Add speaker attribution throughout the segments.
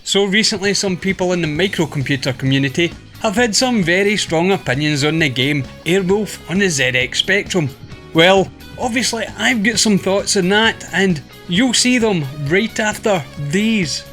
Speaker 1: So recently some people in the microcomputer community have had some very strong opinions on the game Airwolf on the ZXSpectrum. Well, obviously I've got some thoughts on that, and you'll see them right after these.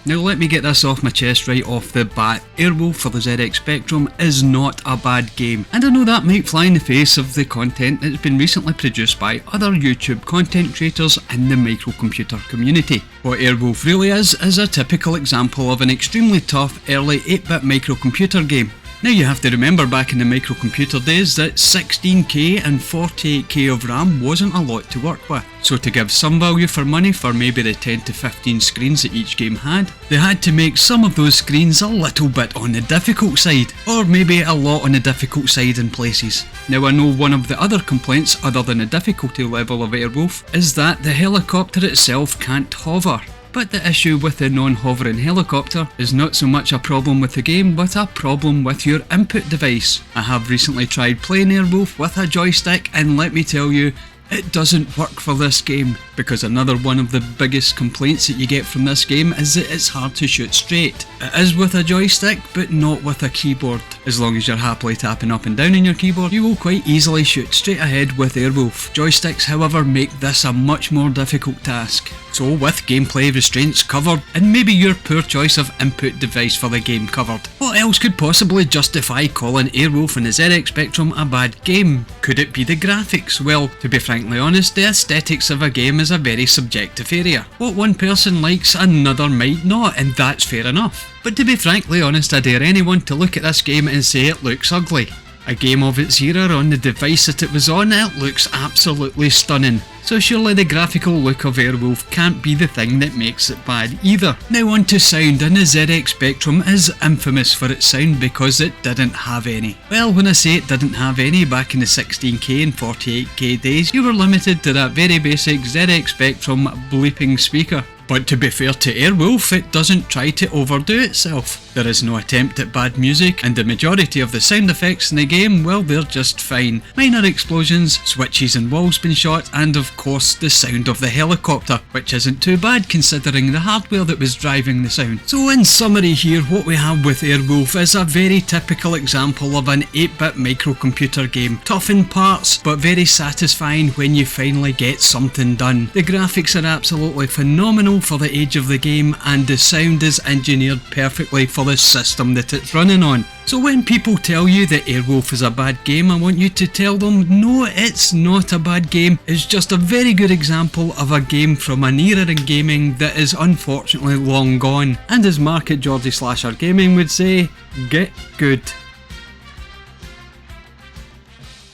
Speaker 1: Now let me get this off my chest right off the bat. Airwolf for the ZXSpectrum is not a bad game, and I know that might fly in the face of the content that's been recently produced by other YouTube content creators in the microcomputer community. What Airwolf really is a typical example of an extremely tough early 8-bit microcomputer game. Now you have to remember back in the microcomputer days that 16K and 48K of RAM wasn't a lot to work with, so to give some value for money for maybe the 10 to 15 screens that each game had, they had to make some of those screens a little bit on the difficult side, or maybe a lot on the difficult side in places. Now I know one of the other complaints other than the difficulty level of Airwolf is that the helicopter itself can't hover. But the issue with the non-hovering helicopter is not so much a problem with the game, but a problem with your input device. I have recently tried playing Airwolf with a joystick, and let me tell you, it doesn't work for this game, because another one of the biggest complaints that you get from this game is that it's hard to shoot straight. It is with a joystick, but not with a keyboard. As long as you're happily tapping up and down on your keyboard, you will quite easily shoot straight ahead with Airwolf. Joysticks, however, make this a much more difficult task. So with gameplay restraints covered, and maybe your poor choice of input device for the game covered, what else could possibly justify calling Airwolf and the ZXSpectrum a bad game? Could it be the graphics? Well, to be frankly honest, the aesthetics of a game is a very subjective area. What one person likes, another might not, and that's fair enough. But to be frankly honest, I dare anyone to look at this game and say it looks ugly. A game of its era on the device that it was on, it looks absolutely stunning. So surely the graphical look of Airwolf can't be the thing that makes it bad either. Now on to sound, and the ZXSpectrum is infamous for its sound because it didn't have any. Well, when I say it didn't have any back in the 16K and 48K days, you were limited to that very basic ZXSpectrum bleeping speaker. But to be fair to Airwolf, it doesn't try to overdo itself. There is no attempt at bad music, and the majority of the sound effects in the game, well, they're just fine. Minor explosions, switches and walls being shot, and of course the sound of the helicopter, which isn't too bad considering the hardware that was driving the sound. So in summary here, what we have with Airwolf is a very typical example of an 8-bit microcomputer game. Tough in parts, but very satisfying when you finally get something done. The graphics are absolutely phenomenal for the age of the game, and the sound is engineered perfectly for the system that it's running on. So when people tell you that Airwolf is a bad game, I want you to tell them, no, it's not a bad game. It's just a very good example of a game from an era in gaming that is unfortunately long gone. And as Mark at Geordie Slasher Gaming would say, get good.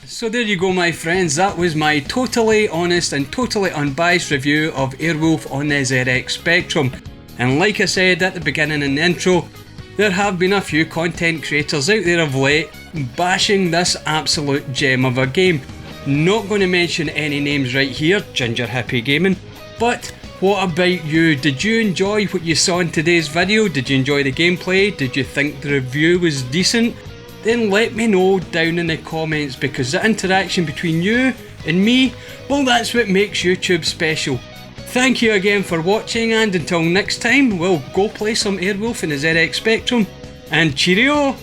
Speaker 1: So there you go, my friends, that was my totally honest and totally unbiased review of Airwolf on the ZXSpectrum. And like I said at the beginning in the intro, there have been a few content creators out there of late bashing this absolute gem of a game. Not going to mention any names right here, Ginger Hippie Gaming, but what about you? Did you enjoy what you saw in today's video? Did you enjoy the gameplay? Did you think the review was decent? Then let me know down in the comments, because the interaction between you and me, well, that's what makes YouTube special. Thank you again for watching, and until next time, we'll go play some Airwolf in the ZXSpectrum, and cheerio!